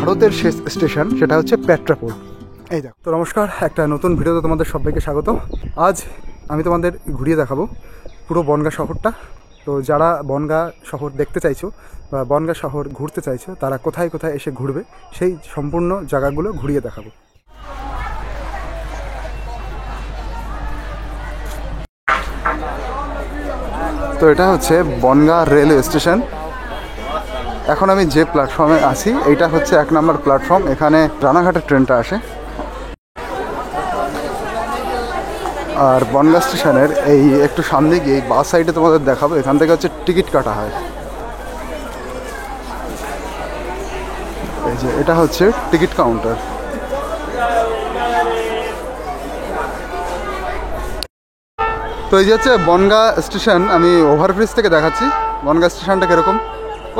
ভারতের শেষ স্টেশন সেটা হচ্ছে পেট্রাপোল। এই দেখো। তো নমস্কার, একটা নতুন ভিডিওতে তোমাদের সবাইকে স্বাগত। আজ আমি তোমাদের ঘুরিয়ে দেখাবো পুরো বনগাঁ শহরটা। তো যারা বনগাঁ শহর দেখতে চাইছো বা বনগাঁ শহর ঘুরতে চাইছো তারা কোথায় কোথায় এসে ঘুরবে সেই সম্পূর্ণ জায়গাগুলো ঘুরিয়ে দেখাবো। তো এটা হচ্ছে বনগাঁ রেলওয়ে স্টেশন। এখন আমি যে প্ল্যাটফর্মে আছি এইটা হচ্ছে 1 নম্বর প্ল্যাটফর্ম। এখানে রানাঘাটের ট্রেনটা আসে। আর বনগাঁ স্টেশনের এই একটু সামনে গিয়ে বাস সাইডে তোমাদের দেখাবো, এখান থেকে হচ্ছে টিকিট কাটা হয়। এই যে এটা হচ্ছে টিকিট কাউন্টার। তো এই যে হচ্ছে বনগাঁ স্টেশন। আমি ওভারব্রিজ থেকে দেখাচ্ছি বনগাঁ স্টেশনটা কীরকম।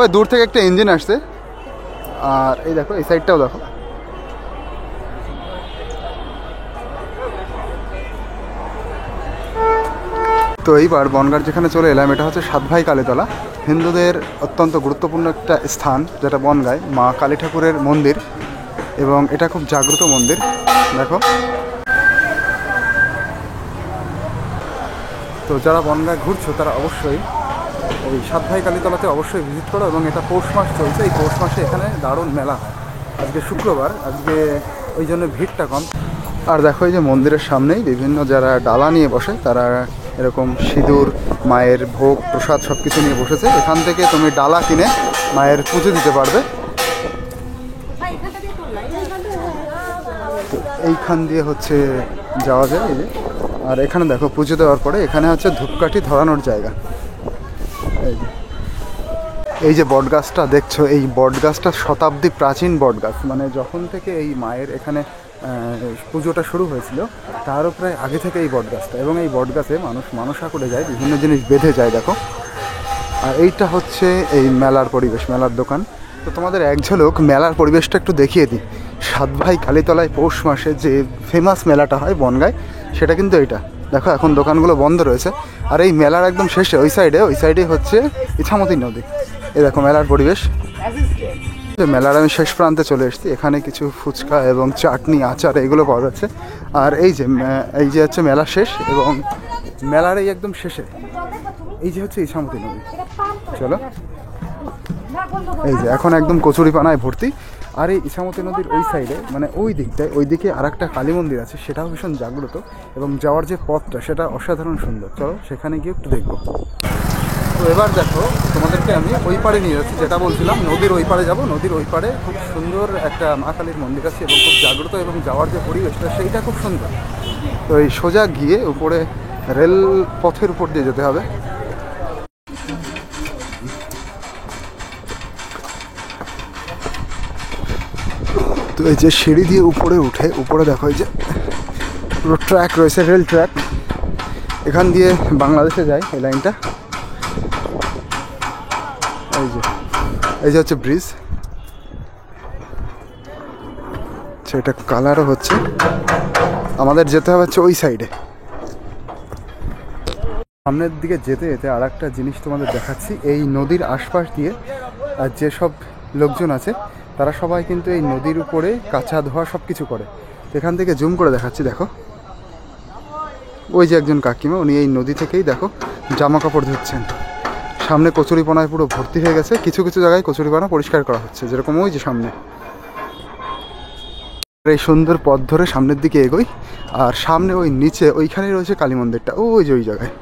ওই দূর থেকে একটা ইঞ্জিন আসছে। আর এই দেখো এই সাইডটাও দেখো। তো এইবার বনগাঁর যেখানে চলে এলাম এটা হচ্ছে সাতভাই কালীতলা, হিন্দুদের অত্যন্ত গুরুত্বপূর্ণ একটা স্থান যেটা বনগাঁয় মা কালী ঠাকুরের মন্দির এবং এটা খুব জাগ্রত মন্দির। দেখো, তো যারা বনগাঁ ঘুরছো তারা অবশ্যই এই সাতভাই কালীতলাতে অবশ্যই ভিজিট করো। এবং এটা পৌষ মাস চলছে, এই পৌষ মাসে এখানে দারুণ মেলা হয়। আজকে শুক্রবার, আজকে ওই জন্য ভিড়টা কম। আর দেখো এই যে মন্দিরের সামনেই বিভিন্ন যারা ডালা নিয়ে বসে তারা এরকম সিঁদুর, মায়ের ভোগ প্রসাদ সব কিছু নিয়ে বসেছে। এখান থেকে তুমি ডালা কিনে মায়ের পুজো দিতে পারবে। তো এইখান দিয়ে হচ্ছে যাওয়া যায়। এই যে, আর এখানে দেখো পুজো দেওয়ার পরে এখানে হচ্ছে ধূপকাঠি ধরানোর জায়গা। এই যে বট গাছটা দেখছো, এই বট গাছটা শতাব্দী প্রাচীন বট গাছ। মানে যখন থেকে এই মায়ের এখানে পুজোটা শুরু হয়েছিল তারও প্রায় আগে থেকে এই বট গাছটা। এবং এই বট গাছে মানুষ মানসা করে যায়, বিভিন্ন জিনিস বেঁধে যায়। দেখো, আর এইটা হচ্ছে এই মেলার পরিবেশ, মেলার দোকান। তো তোমাদের এক ঝলক মেলার পরিবেশটা একটু দেখিয়ে দিই। সাতভাই কালীতলায় পৌষ মাসে যে ফেমাস মেলাটা হয় বনগাঁয়, সেটা কিন্তু এইটা। দেখো এখন দোকানগুলো বন্ধ রয়েছে। আর এই মেলার একদম শেষে ওই সাইডে হচ্ছে ইছামতি নদী। এই দেখো মেলার পরিবেশ। মেলার আমি শেষ প্রান্তে চলে এসেছি। এখানে কিছু ফুচকা এবং চাটনি, আচার এগুলো পাওয়া যাচ্ছে। আর এই যে হচ্ছে মেলা শেষ এবং মেলার এই একদম শেষে এই যে হচ্ছে ইছামতি নদী। চলো, এই যে এখন একদম কচুরিপানায় ভর্তি। আর এই ইছামতি নদীর ওই সাইডে মানে ওই দিকে আর একটা কালী মন্দির আছে, সেটাও ভীষণ জাগ্রত এবং যাওয়ার যে পথটা সেটা অসাধারণ সুন্দর। চলো সেখানে গিয়ে একটু দেখবো। তো এবার দেখো তোমাদেরকে আমি ওই পাড়ে নিয়ে যাচ্ছি, যেটা বলছিলাম নদীর ওই পাড়ে যাবো। নদীর ওই পাড়ে খুব সুন্দর একটা মা কালীর মন্দির আছে এবং খুব জাগ্রত, এবং যাওয়ার যে পরিবেশটা সেইটা খুব সুন্দর। তো এই সোজা গিয়ে উপরে রেল পথের উপর দিয়ে যেতে হবে। তো এই যে সিঁড়ি দিয়ে উপরে দেখো এই যে পুরো ট্র্যাক রয়েছে, রেল ট্র্যাক। এখান দিয়ে বাংলাদেশে যায় এই লাইনটা। এই যে হচ্ছে ব্রিজ, সেটা কালারও হচ্ছে। আমাদের যেতে হবে হচ্ছে ওই সাইডে। সামনের দিকে যেতে যেতে আর একটা জিনিস তোমাদের দেখাচ্ছি। এই নদীর আশপাশ দিয়ে যেসব লোকজন আছে তারা সবাই কিন্তু এই নদীর উপরে কাঁচা ধোয়া সব কিছু করে। এখান থেকে জুম করে দেখাচ্ছি। দেখো ওই যে একজন কাকিমা, উনি এই নদী থেকেই দেখো জামা কাপড় ধুচ্ছেন। সামনে কচুরিপানায় পুরো ভর্তি হয়ে গেছে। কিছু কিছু জায়গায় কচুরিপানা পরিষ্কার করা হচ্ছে, যেরকম ওই যে সামনে। এই সুন্দর পথ ধরে সামনের দিকে এগোই। আর সামনে ওই নিচে ওইখানেই রয়েছে কালী মন্দিরটা, ওই যে ওই জায়গায়।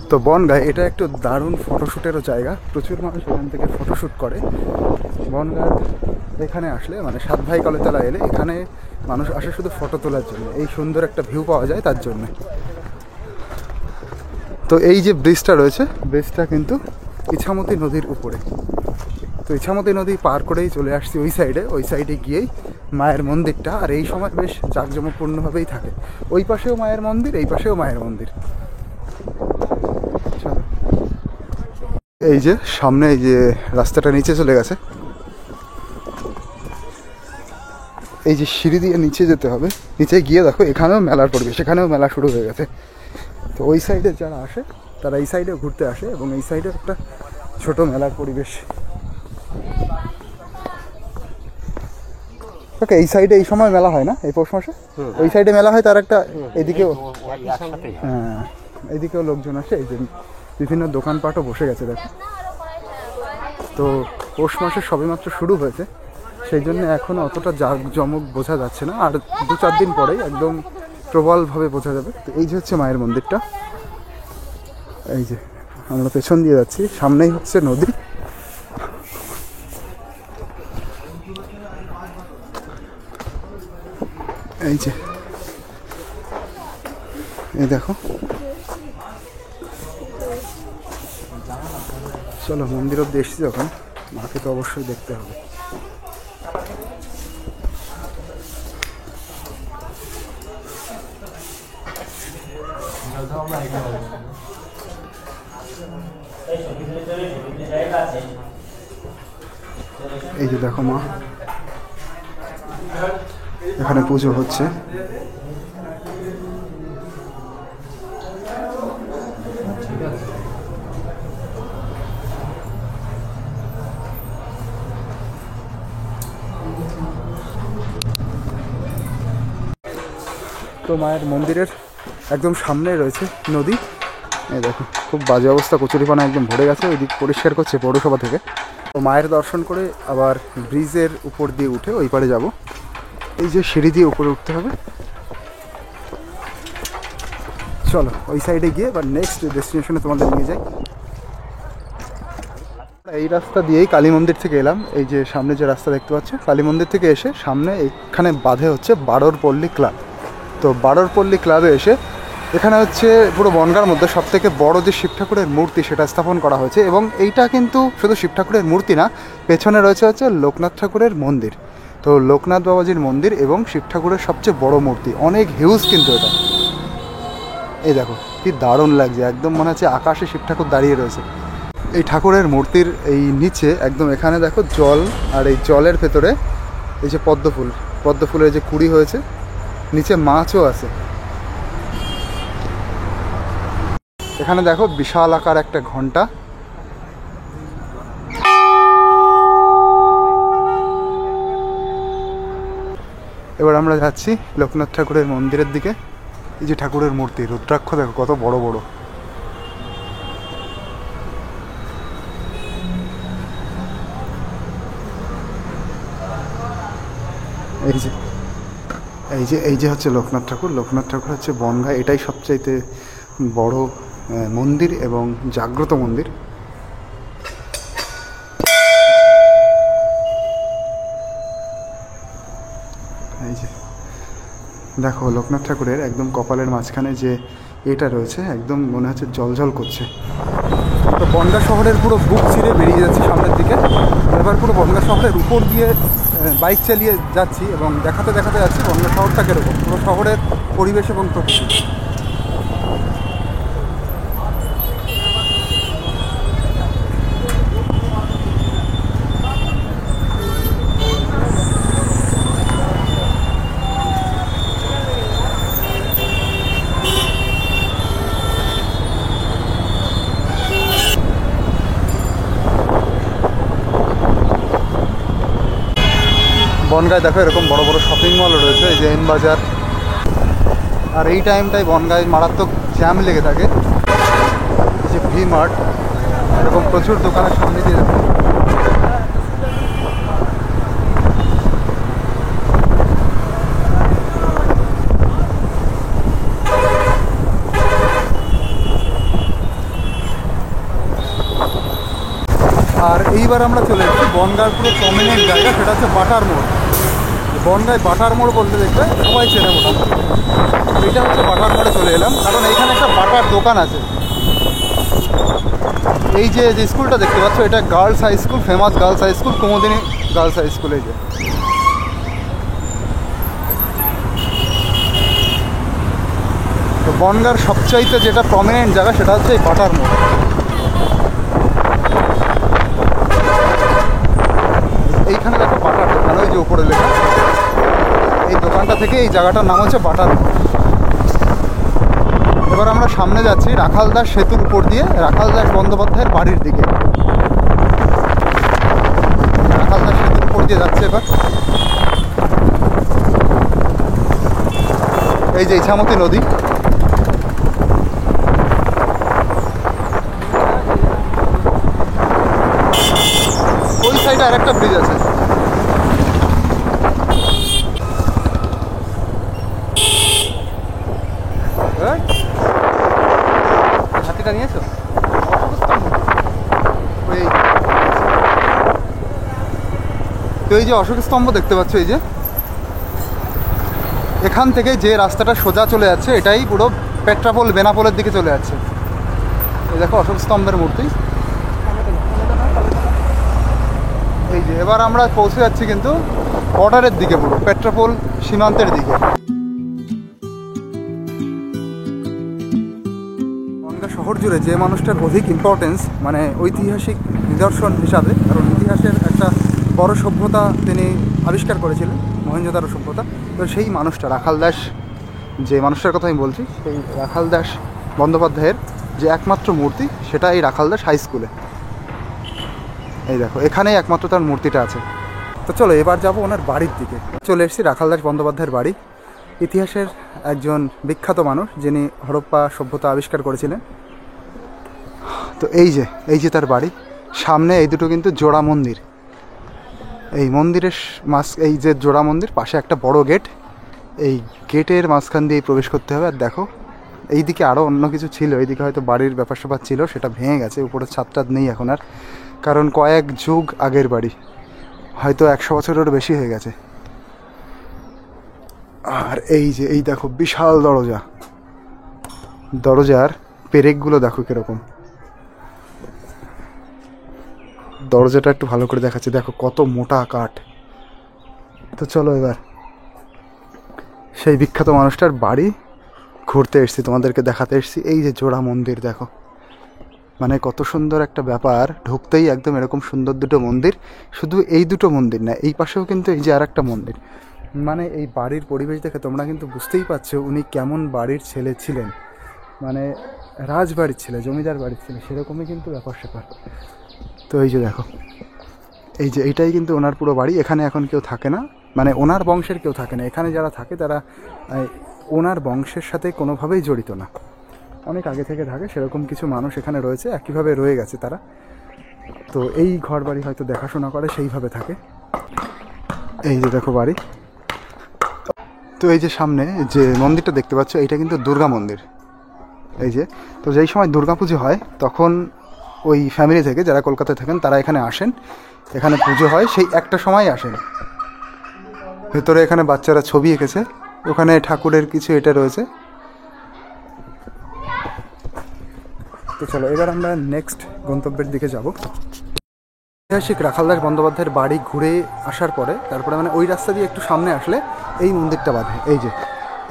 তো বনগাঁ এটা একটু দারুণ ফটোশ্যুটেরও জায়গা। প্রচুর মানুষ এখান থেকে ফটোশ্যুট করে। বনগাঁ এখানে আসলে মানে সাতভাই কালীতলা এলে এখানে মানুষ আসে শুধু ফটো তোলার জন্য। এই সুন্দর একটা ভিউ পাওয়া যায় তার জন্য। তো এই যে ব্রিজটা রয়েছে, ব্রিজটা কিন্তু ইছামতি নদীর উপরে। তো ইছামতি নদী পার করেই চলে আসছি ওই সাইডে গিয়েই মায়ের মন্দিরটা। আর এই সময় বেশ জাঁকজমকপূর্ণভাবেই থাকে। ওই পাশেও মায়ের মন্দির, এই পাশেও মায়ের মন্দির। চলো, এই যে সামনে এই যে রাস্তাটা নিচে চলে গেছে, এই যে সিঁড়ি দিয়ে নিচে যেতে হবে। নিচে গিয়ে দেখো এখানেও মেলার পরিবেশ, এখানেও মেলা শুরু হয়ে গেছে। তো ওই সাইডে যারা আসে তারা এই সাইডেও ঘুরতে আসে এবং এই সাইডে একটা ছোট মেলার পরিবেশ। ওকে, এই সাইডে এই সময় মেলা হয় না, এই পৌষ মাসে ওই সাইডে মেলা হয়, তার একটা এদিকেও, হ্যাঁ এইদিকেও লোকজন আসে। এই যে বিভিন্ন দোকানপাটও বসে গেছে দেখো। তো পৌষ মাসে সবেমাত্র শুরু হয়েছে, সেই জন্য এখনও অতটা জাঁকজমক বোঝা যাচ্ছে না, আর 2-4 দিন পরেই একদম প্রবলভাবে বোঝা যাবে। তো এই যে হচ্ছে মায়ের মন্দিরটা, এই যে আমরা পেছন দিয়ে যাচ্ছি, সামনেই হচ্ছে নদী। এই যে এই দেখো, চলো মন্দির অব্দি এসেছি যখন, মাকে তো অবশ্যই দেখতে হবে। এই যে দেখো মা, এখানে পুজো হচ্ছে। তো মায়ের মন্দিরের একদম সামনে রয়েছে নদী। এই দেখো খুব বাজে অবস্থা, কচুরিপানা একদম ভরে গেছে, ওই দিক পরিষ্কার করছে পৌরসভা থেকে। তো মায়ের দর্শন করে আবার ব্রিজের উপর দিয়ে উঠে ওই পারে যাব। এই যে সিঁড়ি দিয়ে উপরে উঠতে হবে। চলো ওই সাইডে গিয়ে এবার নেক্সট ডেস্টিনেশনে তোমাদের নিয়ে যাই। এই রাস্তা দিয়েই কালী মন্দির থেকে এলাম। এই যে সামনে যে রাস্তা দেখতে পাচ্ছ, কালী মন্দির থেকে এসে সামনে এখানে বাঁধে হচ্ছে বারোর পল্লী ক্লাব। তো বারোর পল্লী ক্লাবে এসে এখানে হচ্ছে পুরো বনগাঁর মধ্যে সবথেকে বড় যে শিব ঠাকুরের মূর্তি সেটা স্থাপন করা হয়েছে। এবং এইটা কিন্তু শুধু শিব ঠাকুরের মূর্তি না, পেছনে রয়েছে হচ্ছে লোকনাথ ঠাকুরের মন্দির। তো লোকনাথ বাবাজির মন্দির এবং শিব ঠাকুরের সবচেয়ে বড় মূর্তি, অনেক হিউজ কিন্তু এটা। এই দেখো কি দারুণ লাগছে, একদম মনে হচ্ছে আকাশে শিব ঠাকুর দাঁড়িয়ে রয়েছে। এই ঠাকুরের মূর্তির এই নিচে একদম এখানে দেখো জল, আর এই জলের ভেতরে এই যে পদ্মফুলের যে কুড়ি হয়েছে, নিচে মাছও আছে। এখানে দেখো বিশাল আকার একটা ঘন্টা। এবার আমরা যাচ্ছি লোকনাথ ঠাকুরের মন্দিরের দিকে। এই যে ঠাকুরের মূর্তি, রুদ্রাক্ষ দেখো কত বড় বড়। এই যে হচ্ছে লোকনাথ ঠাকুর। লোকনাথ ঠাকুর হচ্ছে বনগাঁ এটাই সবচাইতে বড় মন্দির এবং জাগ্রত মন্দির। এই যে দেখো লোকনাথ ঠাকুরের একদম কপালের মাঝখানে যে এটা রয়েছে, একদম মনে হচ্ছে জলজল করছে। তো বনগাঁ শহরের পুরো বুক চিরে বেরিয়ে যাচ্ছে সামনের দিকে। এবার পুরো বনগাঁ শহরের উপর দিয়ে বাইক চালিয়ে যাচ্ছি এবং দেখাতে দেখাতে যাচ্ছি বনগাঁ শহরটা কীরকম, পুরো শহরের পরিবেশ এবং প্রকৃতি। বনগাঁয় দেখো এরকম বড় বড় শপিং মলও রয়েছে, এই যে এন বাজার। আর এই টাইমটায় বনগাঁয় মারাত্মক জ্যাম লেগে থাকে। এই যে ভি মার্ট, এরকম প্রচুর দোকানের সামনে দিয়ে যাচ্ছে। আর এইবার আমরা চলে এসেছি বনগাঁর পুরো প্রমিনেন্ট জায়গা, সেটা হচ্ছে বাটার মোড়। বনগাঁয় বাটার মোড় বলতে দেখবে সবাই চেনে মোটামুটি। এইটা হচ্ছে বাটার মোড়ে চলে এলাম, কারণ এইখানে একটা বাটার দোকান আছে। এই যে স্কুলটা দেখতে পাচ্ছ, এটা girls high school, famous girls high school, Kumudini girls high school. এই যে তো বনগাঁর সবচাইতে যেটা প্রমিনেন্ট জায়গা সেটা হচ্ছে এই বাটার মোড়। এইখানে দেখো বাটার দোকান, ওই যে উপরে লেখা, এই দোকানটা থেকে এই জায়গাটার নাম হচ্ছে বাটার মোড়। এবার আমরা সামনে যাচ্ছি রাখালদাস সেতুর উপর দিয়ে রাখালদাস বন্দ্যোপাধ্যায়ের বাড়ির দিকে। রাখালদাস সেতুর উপর দিয়ে যাচ্ছে এবার। এই যে ইছামতি নদী, ওই সাইডে আরেকটা ব্রিজ আছে। হাতিটা নিয়েছো? তো এই যে অশোক স্তম্ভ দেখতে পাচ্ছ, এই যে এখান থেকে যে রাস্তাটা সোজা চলে যাচ্ছে এটাই পুরো পেট্রাপোল বেনাপোলের দিকে চলে যাচ্ছে। এই দেখো অশোক স্তম্ভের মূর্তি। এই যে এবার আমরা পৌঁছে যাচ্ছি কিন্তু বর্ডারের দিকে, পুরো পেট্রাপোল সীমান্তের দিকে। বনগাঁ শহর জুড়ে যে মানুষটার অধিক ইম্পর্টেন্স মানে ঐতিহাসিক নিদর্শন হিসাবে, কারণ ইতিহাসের একটা বড় সভ্যতা তিনি আবিষ্কার করেছিলেন, মহেঞ্জোদারো সভ্যতা। তো সেই মানুষটা রাখাল দাস, যে মানুষটার কথা আমি বলছি, সেই রাখাল দাস বন্দ্যোপাধ্যায়ের যে একমাত্র মূর্তি, সেটা এই রাখাল দাস হাই স্কুলে। এই দেখো এখানেই একমাত্র তার মূর্তিটা আছে। তো চলো এবার যাবো ওনার বাড়ির দিকে। চলে এসেছি রাখাল দাস বন্দ্যোপাধ্যায়ের বাড়ি, ইতিহাসের একজন বিখ্যাত মানুষ যিনি হরপ্পা সভ্যতা আবিষ্কার করেছিলেন। তো এই যে তার বাড়ি, সামনে এই দুটো কিন্তু জোড়া মন্দির। এই মন্দিরের এই যে জোড়া মন্দির, পাশে একটা বড় গেট, এই গেটের মাঝখান দিয়ে প্রবেশ করতে হবে। আর দেখো এইদিকে আরও অন্য কিছু ছিল, এইদিকে হয়তো বাড়ির ব্যাপার স্যাপার ছিল, সেটা ভেঙে গেছে, উপরে ছাদ নেই এখন আর, কারণ কয়েক যুগ আগের বাড়ি, হয়তো 100 বছরেরও বেশি হয়ে গেছে। আর এই দেখো বিশাল দরজা, দরজার পেরেকগুলো দেখো কিরকম, দরজাটা একটু ভালো করে দেখাচ্ছি, দেখো কত মোটা কাঠ। তো চলো এবার সেই বিখ্যাত মানুষটার বাড়ি ঘুরতে এসেছি, তোমাদেরকে দেখাতে এসেছি। এই যে জোড়া মন্দির দেখো, মানে কত সুন্দর একটা ব্যাপার, ঢুকতেই একদম এরকম সুন্দর দুটো মন্দির। শুধু এই দুটো মন্দির না, এই পাশেও কিন্তু এই যে আর একটা মন্দির। মানে এই বাড়ির পরিবেশ দেখে তোমরা কিন্তু বুঝতেই পারছো উনি কেমন বাড়ির ছেলে ছিলেন, মানে রাজবাড়ির ছেলে, জমিদার বাড়ির ছেলে, সেরকমই কিন্তু ব্যাপার স্যাপার। তো এই যে দেখো, এই যে এইটাই কিন্তু ওনার পুরো বাড়ি। এখানে এখন কেউ থাকে না, মানে ওনার বংশের কেউ থাকে না এখানে, যারা থাকে তারা ওনার বংশের সাথে কোনোভাবেই জড়িত না, অনেক আগে থেকে থাকে। সেরকম কিছু মানুষ এখানে রয়েছে, একইভাবে রয়ে গেছে তারা। তো এই ঘর বাড়ি হয়তো দেখাশোনা করে, সেইভাবে থাকে। এই যে দেখো বাড়ি। তো এই যে সামনে যে মন্দিরটা দেখতে পাচ্ছ, এইটা কিন্তু দুর্গা মন্দির। এই যে, তো যেই সময় দুর্গা পুজো হয় তখন ওই ফ্যামিলি থেকে যারা কলকাতায় থাকেন তারা এখানে আসেন, এখানে পুজো হয়, সেই একটা সময় আসেন। ভেতরে এখানে বাচ্চারা ছবি এঁকেছে, ওখানে ঠাকুরের কিছু এটা রয়েছে। তো চলো এবার আমরা নেক্সট গন্তব্যের দিকে যাব। ঐতিহাসিক রাখাল দাস বন্দ্যোপাধ্যায়ের বাড়ি ঘুরে আসার পরে তারপরে মানে ওই রাস্তা দিয়ে একটু সামনে আসলে এই মন্দিরটা বাঁধে। এই যে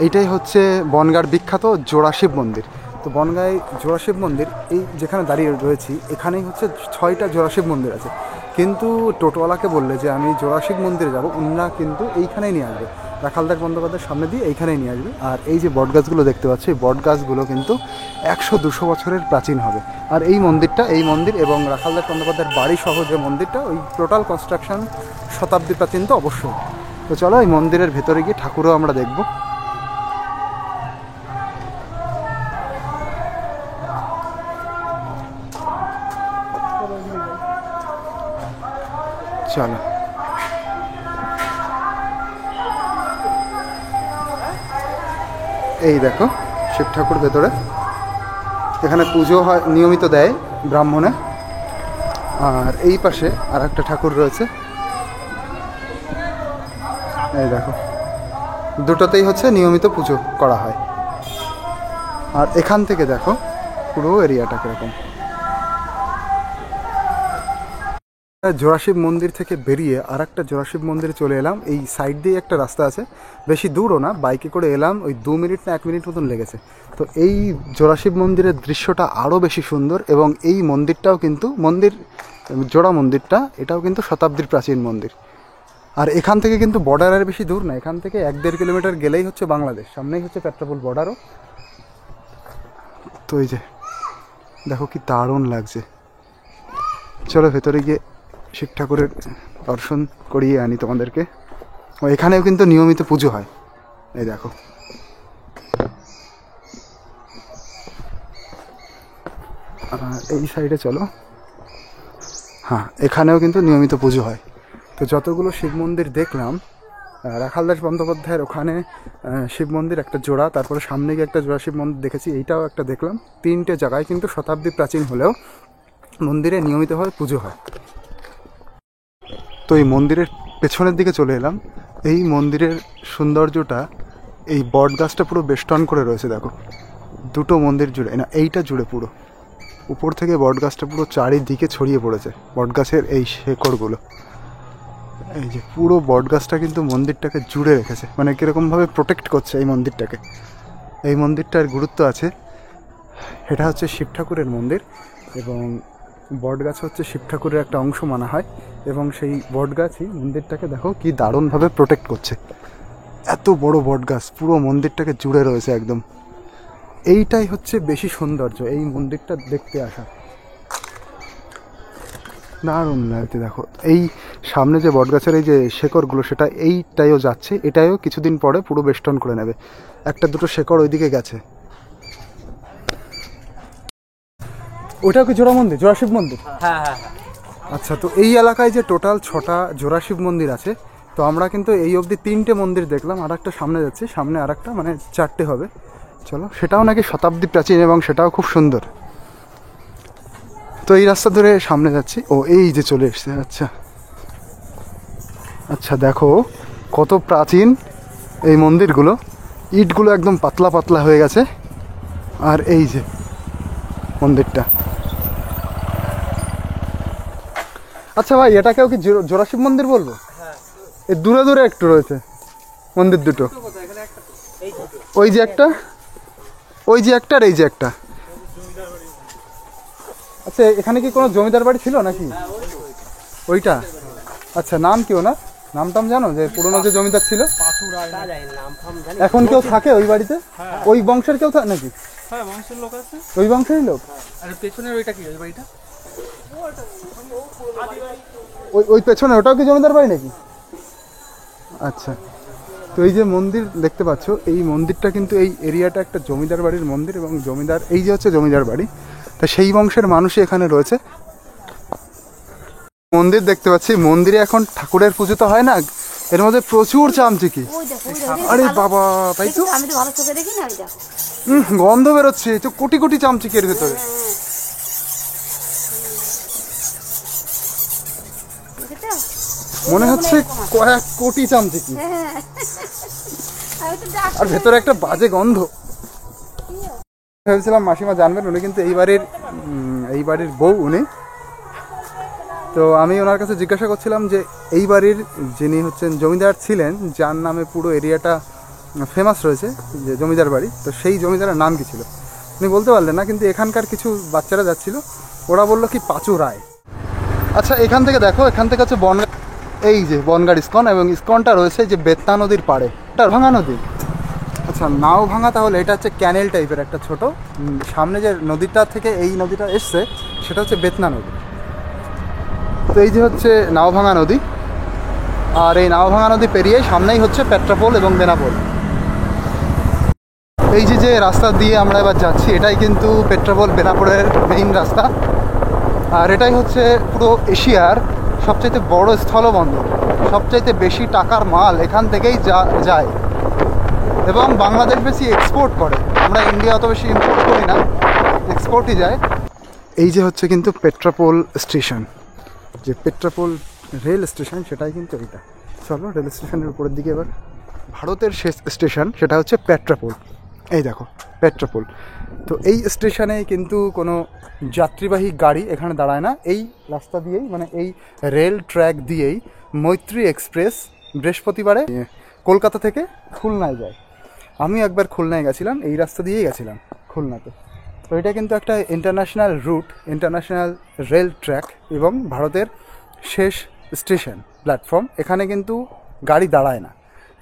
এইটাই হচ্ছে বনগাঁর বিখ্যাত জোড়াশিব মন্দির। তো বনগাঁয় জোড়াশিব মন্দির, এই যেখানে দাঁড়িয়ে রয়েছি এখানেই হচ্ছে 6টা জোড়াশিব মন্দির আছে। কিন্তু টোটোওয়ালাকে বললে যে আমি জোড়াশিব মন্দিরে যাব, ওনারা কিন্তু এইখানেই নিয়ে আসবে, রাখাল দাস বন্দ্যোপাধ্যায়ের সামনে দিয়ে এইখানেই নিয়ে আসবে। আর এই যে বটগাছগুলো দেখতে পাচ্ছি, এই বটগাছগুলো কিন্তু 100-200 বছরের প্রাচীন হবে। আর এই মন্দিরটা, এই মন্দির এবং রাখাল দাস বন্দ্যোপাধ্যায়ের বাড়ি সহ যে মন্দিরটা, ওই টোটাল কনস্ট্রাকশন শতাব্দী প্রাচীন তো অবশ্যই। তো চলো এই মন্দিরের ভেতরে গিয়ে ঠাকুরও আমরা দেখব। চলো এই দেখো শিব ঠাকুর ভেতরে, এখানে পুজো হয়, নিয়মিত দেয় ব্রাহ্মণে। আর এই পাশে আর একটা ঠাকুর রয়েছে, এই দেখো, দুটোতেই হচ্ছে নিয়মিত পুজো করা হয়। আর এখান থেকে দেখো পুরো এরিয়াটা কীরকম। জোড়াশিব মন্দির থেকে বেরিয়ে আর একটা জোড়াশিব মন্দিরে চলে এলাম। এই সাইড দিয়ে একটা রাস্তা আছে, বেশি দূরও না, বাইকে করে এলাম, ওই 2 মিনিট না 1 মিনিট মতন লেগেছে। তো এই জোড়াশিব মন্দিরের দৃশ্যটা আরও বেশি সুন্দর, এবং এই মন্দিরটাও কিন্তু জোড়া মন্দিরটা, এটাও কিন্তু শতাব্দীর প্রাচীন মন্দির। আর এখান থেকে কিন্তু বর্ডারের বেশি দূর না, এখান থেকে 1-1.5 কিলোমিটার গেলেই হচ্ছে বাংলাদেশ, সামনেই হচ্ছে পেট্রাপোল বর্ডারও। তো এই যে দেখো কি দারুণ লাগছে। চলো ভেতরে গিয়ে শিব ঠাকুরের দর্শন করিয়ে আনি তোমাদেরকে। ও এখানেও কিন্তু নিয়মিত পুজো হয়, এই দেখো। এই সাইডে চলো। হ্যাঁ, এখানেও কিন্তু নিয়মিত পুজো হয়। তো যতগুলো শিব মন্দির দেখলাম, রাখালদাস বন্দ্যোপাধ্যায়ের ওখানে শিব মন্দির একটা জোড়া, তারপরে সামনে গিয়ে একটা জোড়া শিব মন্দির দেখেছি, এইটাও একটা দেখলাম। 3টে জায়গায় কিন্তু শতাব্দী প্রাচীন হলেও মন্দিরে নিয়মিতভাবে পুজো হয়। তো এই মন্দিরের পেছনের দিকে চলে এলাম। এই মন্দিরের সৌন্দর্যটা, এই বট গাছটা পুরো বেষ্টন করে রয়েছে। দেখো, দুটো মন্দির জুড়ে, না এইটা জুড়ে পুরো উপর থেকে বট গাছটা পুরো চারিদিকে ছড়িয়ে পড়েছে। বট গাছের এই শেকড়গুলো, এই যে পুরো বট গাছটা কিন্তু মন্দিরটাকে জুড়ে রেখেছে, মানে কীরকমভাবে প্রোটেক্ট করছে এই মন্দিরটাকে। এই মন্দিরটার গুরুত্ব আছে। এটা হচ্ছে শিব ঠাকুরের মন্দির এবং বট গাছ হচ্ছে শিব ঠাকুরের একটা অংশ মানা হয়, এবং সেই বট গাছই মন্দিরটাকে দেখো কি দারুণভাবে প্রোটেক্ট করছে। এত বড় বট গাছ পুরো মন্দিরটাকে জুড়ে রয়েছে একদম। এইটাই হচ্ছে বেশি সৌন্দর্য এই মন্দিরটা দেখতে আসা। দারুণ লাগছে। দেখো এই সামনে যে বটগাছের এই যে শেকড়গুলো, সেটা এইটাইও যাচ্ছে, এটাইও কিছুদিন পরে পুরো বেষ্টন করে নেবে। একটা দুটো শেকড় ওইদিকে গেছে। ওটাও কি জোড়া মন্দির, জোড়া শিব মন্দির? হ্যাঁ হ্যাঁ। আচ্ছা, তো এই এলাকায় যে টোটাল 6টা জোড়া শিব মন্দির আছে, তো আমরা কিন্তু এই অবধি 3টে মন্দির দেখলাম, আর একটা সামনে যাচ্ছি, সামনে আর একটা, মানে 4টে হবে। চলো, সেটাও নাকি শতাব্দী প্রাচীন এবং সেটাও খুব সুন্দর। তো এই রাস্তা ধরে সামনে যাচ্ছি। ও এই যে চলে এসছে। আচ্ছা আচ্ছা, দেখো কত প্রাচীন এই মন্দিরগুলো। ইটগুলো একদম পাতলা পাতলা হয়ে গেছে। আর এই যে মন্দিরটা, আচ্ছা ভাই, এটাকেও কি জোড়া শিব মন্দির বলবো? এই দূরে দূরে একটু রয়েছে মন্দির দুটো। ওই যে একটা, ওই যে একটা, আর এই যে একটা। আচ্ছা, এখানে কি কোনো জমিদার বাড়ি ছিল নাকি? ওইটা? আচ্ছা, নাম কি ওনার? নাম টাম জানো, যে পুরনো যে জমিদার ছিল? এখন কেউ থাকে ওই বাড়িতে? ওই বংশের কেউ থাকে নাকি? হ্যাঁ, বংশের লোক আছে। ওই বংশেরই লোক? আর পেছনের ওইটা কি, ওই বাড়িটা? ওই ওই পেছনে ওটাও কি জমিদার বাড়ি নাকি? আচ্ছা, তো এই যে মন্দির দেখতে পাচ্ছ, এই মন্দিরটা কিন্তু এই এরিয়াটা একটা জমিদার বাড়ির মন্দির, এবং জমিদার, এই যে হচ্ছে জমিদার বাড়ি, তা সেই বংশের মানুষই এখানে রয়েছে। মন্দির দেখতে পাচ্ছি, মন্দিরে এখন ঠাকুরের পুজো তো হয় না, এর মধ্যে প্রচুর চামচিকি। আরে বাবা, তাই তো, আমি তো ভালো চোখে দেখি না। গন্ধ বেরোচ্ছে, তো কোটি কোটি চামচিকের ভেতরে। মনে হচ্ছে কয়েক কোটি চামচিকি, আর ভেতরে একটা বাজে গন্ধ। ভেবেছিলাম মাসিমা জানবেন, উনি কিন্তু এই বাড়ির বউ উনি। তো আমি ওনার কাছে জিজ্ঞাসা করছিলাম যে এই বাড়ির যিনি হচ্ছেন জমিদার ছিলেন, যার নামে পুরো এরিয়াটা ফেমাস রয়েছে, যে জমিদার বাড়ি, তো সেই জমিদারের নাম কি ছিল উনি বলতে পারলেন না। কিন্তু এখানকার কিছু বাচ্চারা যাচ্ছিল, ওরা বললো কি পাঁচু রায়। আচ্ছা, এখান থেকে দেখো, এখান থেকে হচ্ছে বনগাঁ, এই যে বনগাঁর ইস্কন, এবং ইস্কনটা রয়েছে যে বেতনা নদীর পাড়ে, এটা ভাঙা নদী। আচ্ছা, নাও ভাঙা, তাহলে এটা হচ্ছে ক্যানেল টাইপের একটা ছোট, সামনে যে নদীটা থেকে এই নদীটা এসছে সেটা হচ্ছে বেতনা নদী। তো এই যে হচ্ছে নাওভাঙা নদী, আর এই নাওভাঙা নদী পেরিয়ে সামনেই হচ্ছে পেট্রাপোল এবং বেনাপোল। এই যে রাস্তা দিয়ে আমরা এবার যাচ্ছি, এটাই কিন্তু পেট্রাপোল বেনাপোলের মেইন রাস্তা। আর এটাই হচ্ছে পুরো এশিয়ার সবচাইতে বড় স্থলবন্দর, সবচাইতে বেশি টাকার মাল এখান থেকেই যায়, এবং বাংলাদেশ বেশি এক্সপোর্ট করে। আমরা ইন্ডিয়া অত বেশি ইম্পোর্ট করি না, এক্সপোর্টই যায়। এই যে হচ্ছে কিন্তু পেট্রাপোল স্টেশন, যে পেট্রাপোল রেল স্টেশন, সেটাই কিন্তু এইটা। চলো, রেল স্টেশনের উপরের দিকে এবার। ভারতের শেষ স্টেশন সেটা হচ্ছে পেট্রাপোল। এই দেখো পেট্রাপোল। তো এই স্টেশনে কিন্তু কোনো যাত্রীবাহী গাড়ি এখানে দাঁড়ায় না। এই রাস্তা দিয়েই, মানে এই রেল ট্র্যাক দিয়েই মৈত্রী এক্সপ্রেস বৃহস্পতিবারে কলকাতা থেকে খুলনায় যায়। আমি একবার খুলনায় গেছিলাম, এই রাস্তা দিয়েই গেছিলাম খুলনাতে। তো এটা কিন্তু একটা international route, international rail track, এবং ভারতের শেষ স্টেশন প্ল্যাটফর্ম। এখানে কিন্তু গাড়ি দাঁড়ায় না,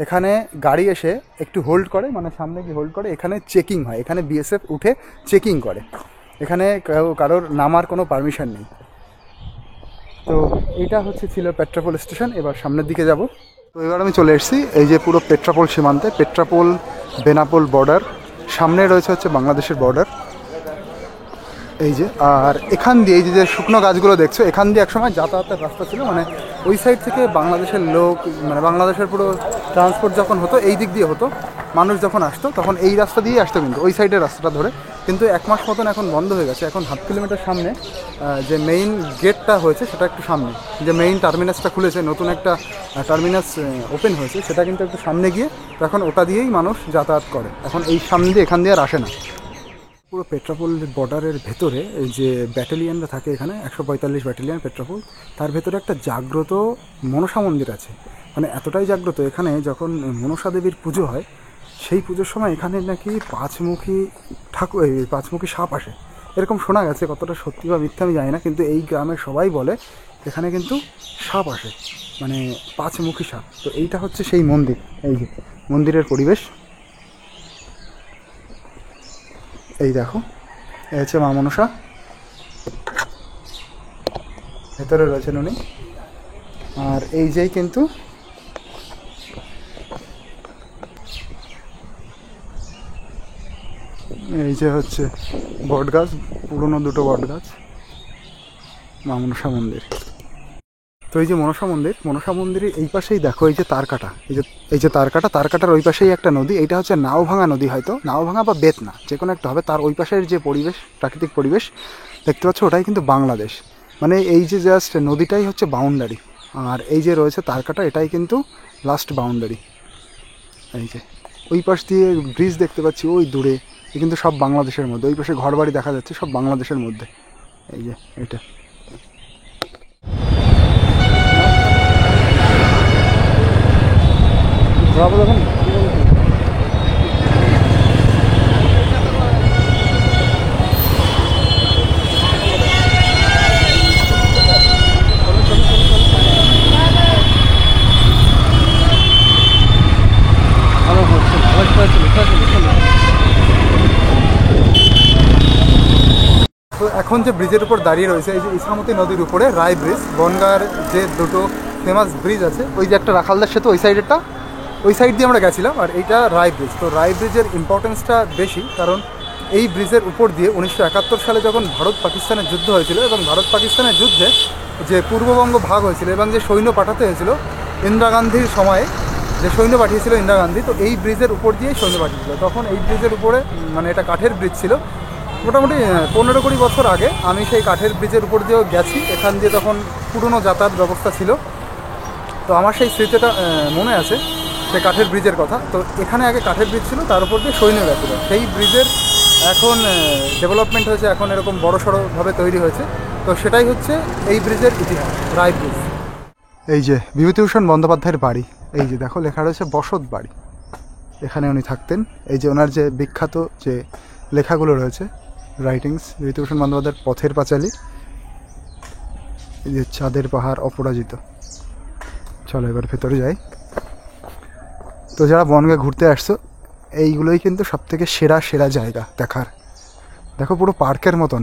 এখানে গাড়ি এসে একটু হোল্ড করে, মানে সামনে গিয়ে হোল্ড করে। এখানে চেকিং হয়, এখানে বিএসএফ উঠে চেকিং করে, এখানে কারোর নামার কোনো পারমিশন নেই। তো এইটা ছিল পেট্রাপোল স্টেশন। এবার সামনের দিকে যাব। তো এবার আমি চলে এসেছি এই যে পুরো পেট্রাপোল সীমান্তে, পেট্রাপোল বেনাপোল বর্ডার। সামনে রয়েছে হচ্ছে বাংলাদেশের বর্ডার। এই যে, আর এখান দিয়ে এই যে শুকনো গাছগুলো দেখছো, এখান দিয়ে একসময় যাতায়াতের রাস্তা ছিল, মানে ওই সাইড থেকে বাংলাদেশের লোক, মানে বাংলাদেশের পুরো ট্রান্সপোর্ট যখন হতো এই দিক দিয়ে হতো, মানুষ যখন আসতো তখন এই রাস্তা দিয়েই আসতো, কিন্তু ওই সাইডের রাস্তাটা ধরে। কিন্তু 1 মাস মতন এখন বন্ধ হয়ে গেছে। এখন 1/2 কিলোমিটার সামনে যে মেইন গেটটা হয়েছে সেটা একটু সামনে, যে মেইন টার্মিনাসটা খুলেছে, নতুন একটা টার্মিনাস ওপেন হয়েছে, সেটা কিন্তু একটু সামনে গিয়ে এখন ওটা দিয়েই মানুষ যাতায়াত করে। এখন এই সামনে দিয়ে এখান দিয়ে আর আসে না। পুরো পেট্রাপোল বর্ডারের ভেতরে এই যে ব্যাটালিয়ানরা থাকে, এখানে 145 ব্যাটালিয়ান পেট্রাপোল, তার ভেতরে একটা জাগ্রত মনসা মন্দির আছে। মানে এতটাই জাগ্রত, এখানে যখন মনসা দেবীর পুজো হয় সেই পুজোর সময় এখানে নাকি 5মুখী ঠাকুর, 5মুখী সাপ আসে, এরকম শোনা গেছে। কতটা সত্যি বা মিথ্যা আমি জানি না, কিন্তু এই গ্রামের সবাই বলে এখানে কিন্তু সাপ আসে, মানে 5মুখী সাপ। তো এইটা হচ্ছে সেই মন্দির। এই যে মন্দিরের পরিবেশ, এই দেখো, এই হচ্ছে মা মনসা, ভেতরে রয়েছেন উনি। আর এই যেই কিন্তু এই যে হচ্ছে বট গাছ, পুরনো 2টো বট গাছ, মা মনসা মন্দির। তো এই যে মনসা মন্দির, মনসা মন্দিরের এই পাশেই দেখো এই যে তারকাটা, এই যে তারকাটার ওই পাশেই একটা নদী, এইটা হচ্ছে নাওভাঙা নদী, হয়তো নাওভাঙা বা বেতনা, যে কোনো একটা হবে। তার ওই পাশের যে পরিবেশ, প্রাকৃতিক পরিবেশ দেখতে পাচ্ছ, ওটাই কিন্তু বাংলাদেশ। মানে এই যে জাস্ট নদীটাই হচ্ছে বাউন্ডারি, আর এই যে রয়েছে তারকাটা, এটাই কিন্তু লাস্ট বাউন্ডারি। এই যে ওই পাশ দিয়ে ব্রিজ দেখতে পাচ্ছি ওই দূরে, এ কিন্তু সব বাংলাদেশের মধ্যে। ওই পাশে ঘরবাড়ি দেখা যাচ্ছে, সব বাংলাদেশের মধ্যে। এই যে এটা দেখুন। তো এখন যে ব্রিজের উপর দাঁড়িয়ে রয়েছে, এই যে ইছামতি নদীর উপরে রায় ব্রিজ, বনগাঁর যে 2টো ফেমাস ব্রিজ আছে, ওই যে একটা রাখালদার সেতু ওই সাইডেরটা, ওই সাইড দিয়ে আমরা গেছিলাম, আর এইটা রায় ব্রিজ। তো রায় ব্রিজের ইম্পর্টেন্সটা বেশি, কারণ এই ব্রিজের উপর দিয়ে 1971 সালে যখন ভারত পাকিস্তানের যুদ্ধ হয়েছিল, এবং ভারত পাকিস্তানের যুদ্ধে যে পূর্ববঙ্গ ভাগ হয়েছিল এবং যে সৈন্য পাঠাতে হয়েছিল ইন্দিরা গান্ধীর সময়ে, যে সৈন্য পাঠিয়েছিল ইন্দিরা গান্ধী, তো এই ব্রিজের উপর দিয়েই সৈন্য পাঠিয়েছিল। তখন এই ব্রিজের উপরে, মানে এটা কাঠের ব্রিজ ছিল, মোটামুটি 15-20 বছর আগে আমি সেই কাঠের ব্রিজের উপর দিয়েও গেছি। এখান দিয়ে তখন পুরনো যাতায়াত ব্যবস্থা ছিল, তো আমার সেই স্মৃতিটা মনে আছে, সেই কাঠের ব্রিজের কথা। তো এখানে আগে কাঠের ব্রিজ ছিল, তার উপর দিয়ে সৈন্য গেছিলো। সেই ব্রিজের এখন ডেভেলপমেন্ট হয়েছে, এখন এরকম বড়সড়ভাবে তৈরি হয়েছে। তো সেটাই হচ্ছে এই ব্রিজের ইতিহাস, রায় ব্রিজ। এই যে বিভূতিভূষণ বন্দ্যোপাধ্যায়ের বাড়ি, এই যে দেখো লেখা রয়েছে বসত বাড়ি, এখানে উনি থাকতেন। এই যে ওনার যে বিখ্যাত যে লেখাগুলো রয়েছে, রাইটিংস, বিভূতিভূষণ বন্দ্যোপাধ্যায়ের পথের পাঁচালী, এই যে চাঁদের পাহাড়, অপরাজিত। চলো এবার ভেতরে যাই। তো যারা বনগাঁ ঘুরতে আসছো, এইগুলোই কিন্তু সবথেকে সেরা সেরা জায়গা দেখার। দেখো পুরো পার্কের মতন,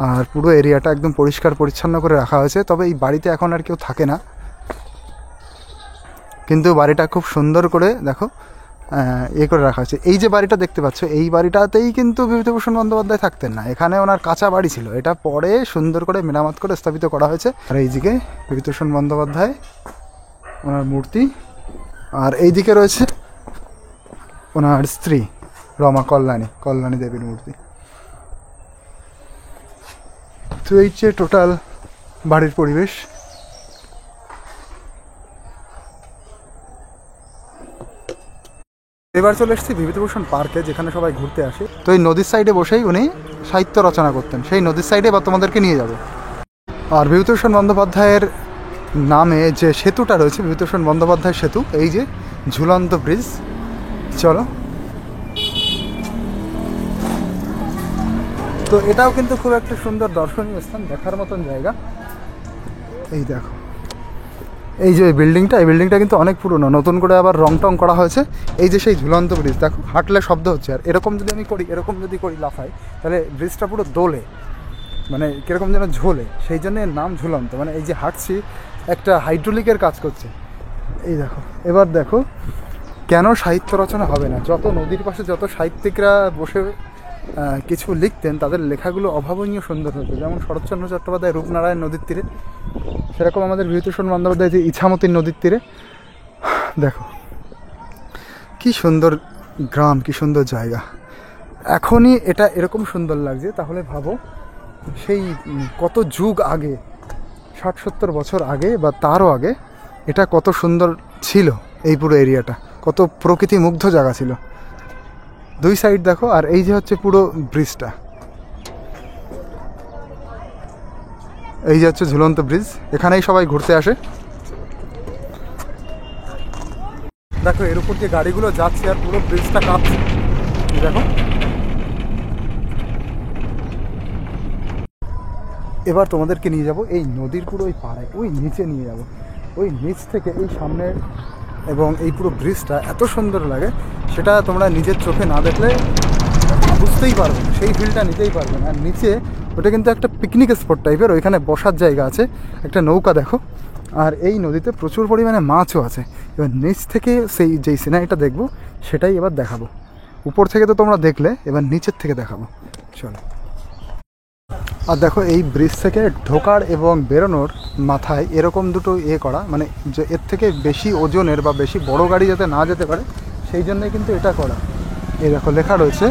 আর পুরো এরিয়াটা একদম পরিষ্কার পরিচ্ছন্ন করে রাখা হয়েছে। তবে এই বাড়িতে এখন আর কেউ থাকে না, কিন্তু বাড়িটা খুব সুন্দর করে দেখো করে রাখা হয়েছে। এই যে বাড়িটা দেখতে পাচ্ছ, এই বাড়িটাতেই কিন্তু বিভূতিভূষণ বন্দ্যোপাধ্যায় থাকতেন না, এখানে ওনার কাঁচা বাড়ি ছিল, এটা পরে সুন্দর করে মেরামত করে স্থাপিত করা হয়েছে। আর এইদিকে বিভূতিভূষণ বন্দ্যোপাধ্যায়, ওনার মূর্তি, আর এইদিকে রয়েছে ওনার স্ত্রী রমা, কল্যাণী দেবীর মূর্তি। তো এই যে টোটাল বাড়ির পরিবেশ। এবার চলে এসেছি বিভূতিভূষণ পার্কে, যেখানে সবাই ঘুরতে আসে। তো এই নদীর সাইডে বসেই উনি সাহিত্য রচনা করতেন, সেই নদীর সাইডে বা তোমাদেরকে নিয়ে যাবো। আর বিভূতিভূষণ বন্দ্যোপাধ্যায়ের নামে যে সেতুটা রয়েছে, বিভূতিভূষণ বন্দ্যোপাধ্যায় সেতু, এই যে ঝুলন্ত ব্রিজ, চলো। তো এটাও কিন্তু খুব একটা সুন্দর দর্শনীয় স্থান, দেখার মতন জায়গা। এই দেখো এই যে বিল্ডিংটা, এই বিল্ডিংটা কিন্তু অনেক পুরনো, নতুন করে আবার রং টং করা হয়েছে। এই যে সেই ঝুলন্ত ব্রিজ, দেখো হাঁটলে শব্দ হচ্ছে। আর এরকম যদি আমি করি, এরকম যদি করি লাফাই, তাহলে ব্রিজটা পুরো দোলে, মানে কীরকম যেন ঝোলে, সেই জন্য এর নাম ঝুলন্ত। মানে এই যে হাঁটছি, একটা হাইড্রোলিকের কাজ করছে। এই দেখো, এবার দেখো কেন সাহিত্য রচনা হবে না। যত নদীর পাশে যত সাহিত্যিকরা বসে কিছু লিখতেন তাদের লেখাগুলো অভাবনীয় সুন্দর হতো, যেমন শরৎচন্দ্র চট্টোপাধ্যায় রূপনারায়ণ নদীর তীরে, সেরকম আমাদের বিভূতিভূষণ বন্দ্যোপাধ্যায় যে ইছামতির নদীর তীরে। দেখো কি সুন্দর গ্রাম, কি সুন্দর জায়গা। এখনই এটা এরকম সুন্দর লাগছে, তাহলে ভাবো সেই কত যুগ আগে, 60-70 বছর আগে বা তারও আগে এটা কত সুন্দর ছিল। এই পুরো এরিয়াটা কত প্রকৃতি মুগ্ধ জায়গা ছিল। দুই সাইড দেখো, আর এই যে হচ্ছে পুরো ব্রিজটা, এই যে হচ্ছে ঝুলন্ত ব্রিজ, এখানেই সবাই ঘুরতে আসে। দেখো এর উপর যে গাড়িগুলো যাচ্ছে আর পুরো ব্রিজটা কাঁপছে, দেখো। এবার তোমাদেরকে নিয়ে যাব এই নদীর পুরো ওই পাড়ে, ওই নিচে নিয়ে যাব। ওই নিচ থেকে এই সামনে এবং এই পুরো ব্রিজটা এত সুন্দর লাগে, সেটা তোমরা নিজের চোখে না দেখলে বুঝতেই পারবে না, সেই ফিলটা নিতেই পারবে না। আর নিচে ওটা কিন্তু একটা পিকনিক স্পট টাইপের, ওইখানে বসার জায়গা আছে, একটা নৌকা দেখো, আর এই নদীতে প্রচুর পরিমাণে মাছও আছে। এবার নিচ থেকে সেই যেই সিনারিটা দেখবো সেটাই এবার দেখাবো। উপর থেকে তো তোমরা দেখলে, এবার নিচের থেকে দেখাবো, চলো। আর দেখো এই ব্রিজ থেকে ঢোকার এবং বেরোনোর মাথায় এরকম দুটো করা, মানে যে এর থেকে বেশি ওজনের বা বেশি বড় গাড়ি যাতে না যেতে পারে সেই জন্যই কিন্তু এটা করা। এই দেখো লেখা রয়েছে,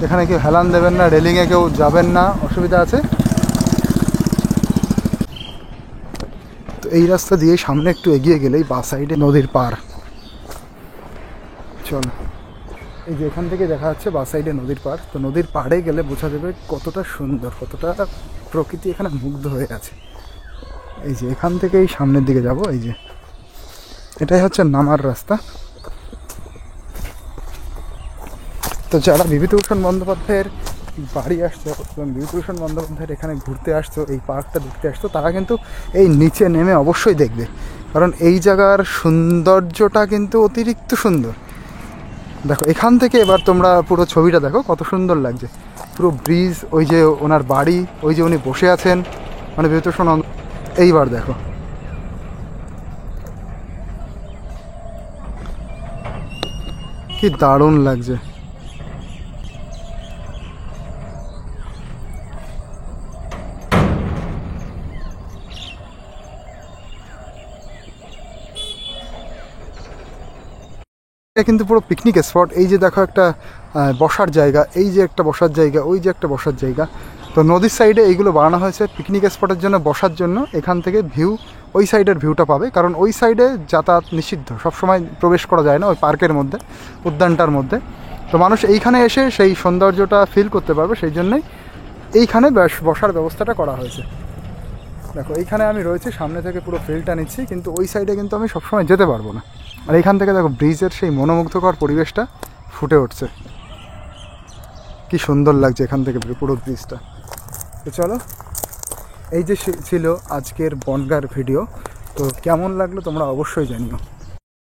এখানে কেউ হেলান দেবেন না, রেলিংয়ে কেউ যাবেন না, অসুবিধা আছে। তো এই রাস্তা দিয়ে সামনে একটু এগিয়ে গেলেই বাঁ সাইডে নদীর পার, চলো। এই যে এখান থেকে দেখা যাচ্ছে বাঁ সাইডে নদীর পাড়। তো নদীর পাড়ে গেলে বোঝা যাবে কতটা সুন্দর, কতটা প্রকৃতি এখানে মুগ্ধ হয়ে আছে। এই যে এখান থেকে এই সামনের দিকে যাব, এই যে এটাই হচ্ছে নামার রাস্তা। তো যারা বিভূতিভূষণ বন্দ্যোপাধ্যায়ের বাড়ি আসছো এবং বিভূতিভূষণ বন্দ্যোপাধ্যায়ের এখানে ঘুরতে আসছো, এই পার্কটা দেখতে আসছো, তারা কিন্তু এই নিচে নেমে অবশ্যই দেখবে, কারণ এই জায়গার সৌন্দর্যটা কিন্তু অতিরিক্ত সুন্দর। দেখো এখান থেকে এবার তোমরা পুরো ছবিটা দেখো, কত সুন্দর লাগছে পুরো ব্রিজ, ওই যে ওনার বাড়ি, ওই যে উনি বসে আছেন, মানে বিভূতিভূষণ। এইবার দেখো কি দারুণ লাগছে। এটা কিন্তু পুরো পিকনিক স্পট। এই যে দেখো একটা বসার জায়গা, এই যে একটা বসার জায়গা, ওই যে একটা বসার জায়গা। তো নদীর সাইডে এইগুলো বানানো হয়েছে পিকনিক স্পটের জন্য, বসার জন্য। এখান থেকে ভিউ, ওই সাইডের ভিউটা পাবে, কারণ ওই সাইডে যাতায়াত নিষিদ্ধ, সবসময় প্রবেশ করা যায় না ওই পার্কের মধ্যে, উদ্যানটার মধ্যে। তো মানুষ এইখানে এসে সেই সৌন্দর্যটা ফিল করতে পারবে, সেই জন্যই এইখানে বসার ব্যবস্থাটা করা হয়েছে। দেখো এইখানে আমি রয়েছি, সামনে থেকে পুরো ফিলটা নিচ্ছি, কিন্তু ওই সাইডে কিন্তু আমি সবসময় যেতে পারবো না। আর এইখান থেকে দেখো ব্রিজের সেই মনোমুগ্ধকর পরিবেশটা ফুটে উঠছে, কি সুন্দর লাগছে এখান থেকে পুরো ব্রিজটা। তো চলো, এই যে ছিল আজকের বনগাঁর ভিডিও। তো কেমন লাগলো তোমরা অবশ্যই জানিও।